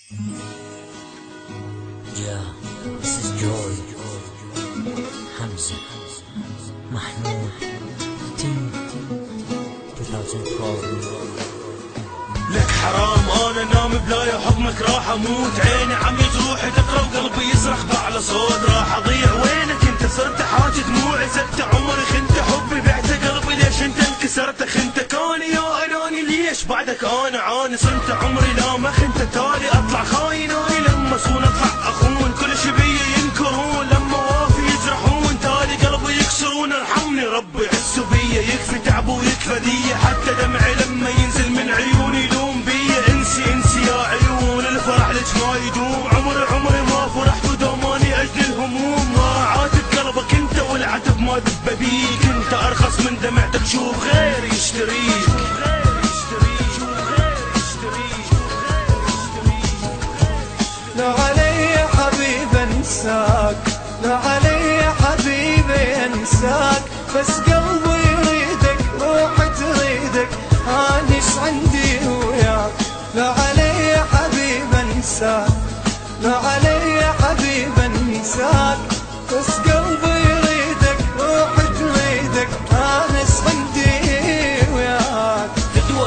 Yeah, this is Joy, Hamza, Mahmoud, Team 2012. لك حرام انا نام بلاي حضنك راح اموت، عيني عم يجروح تقرا وقلبي يصرخ باعلى صوت، راح اضيع وينك انت؟ صرت حاجة دموعي، زدت عمري، خنت حبي، بعت قلبي، ليش انت انكسرت؟ خنت كوني يا اناني، ليش بعدك انا عاني؟ صرت عمري لا ما خنت تالي، اطلع خايناني لما اصون اطلع اخون، كل شي بي ينكرون لما وافي يجرحون، تالي قلبي يكسرون، ارحمني ربي عزوا بيا، يكفي تعب ويكفى دي، حتى دمعي لما ينزل من عيوني يلوم بيا، انسي يا عيون الفرح لك ما يدوم، عمري ما فرحت ودوماني اجل الهموم، ما عاتب قلبك انت والعتب ما دب بيك، انت ارخص من دمعتك شوف غير يشتريك. لا علي حبيب انساك، لا علي حبيب انساك، بس قلبي يريدك، روحي تريدك، انس عندي وياك. لا علي حبيب انساك، لا علي حبيب انساك، بس قلبي يريدك، روحي تريدك، انس عندي وياك.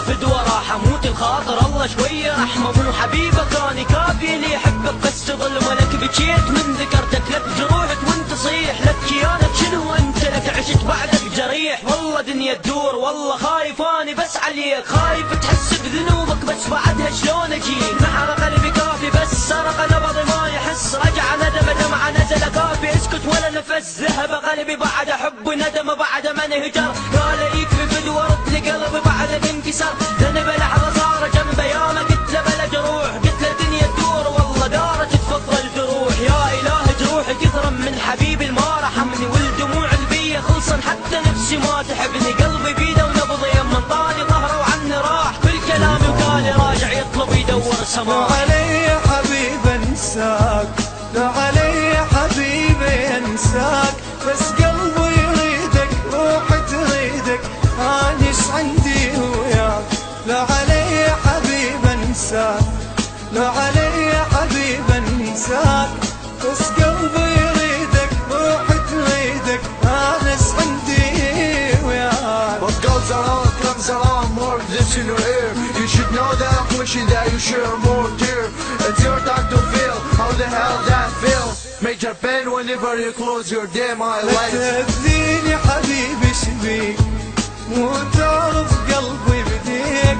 فدوة راح اموت الخاطر الله شوية رحمة، مو حبيبك اني كافي اللي يحبك بس تظل ولك، بكيت من ذكرتك، لك جروحك وانت صيح، لك كيانك شنو انت؟ لك عشت بعدك جريح، والله دنيا تدور، والله خايف اني بس عليك، خايف تحس بذنوبك بس بعدها شلون اجيك، نحر قلبي كافي بس سرق نبضي ما يحس، رجع ندم دمعة نزل كافي اسكت ولا نفس، ذهب قلبي بعد حب ندم بعد من هجر، قال يكفي فدوة رد لي قلبي بعد انكسر، ذنب لحظة صار جنبه يا ما قلت له بلا جروح، قلت له الدنيا تدور والله دارت تفضل الجروح، يا اله جروحي كثرا من حبيبي ما رحمني، والدموع البية خلصن حتى نفسي ما تحبني، قلبي بيده ونبضي يمن طالي ظهره وعني راح، بالكلام وقالي راجع يطلب يدور سماح. لا علي حبيب انساك، لا علي حبيب انساك، بس قلبي يريدك، روحي تريدك، انس عندي وياك. لا علي حبيب انساك، لا علي حبيب انساك، بس قلبي يريدك، روحي تريدك، انس عندي وياك. What goes around comes around, more of this in your ear. You should know that I'm wishing that you share more dear. It's your time to feel how the hell that feels. Major pain whenever you close your day, my life. تهديني حبيبي شبيك، مو تعرف قلبي بديك،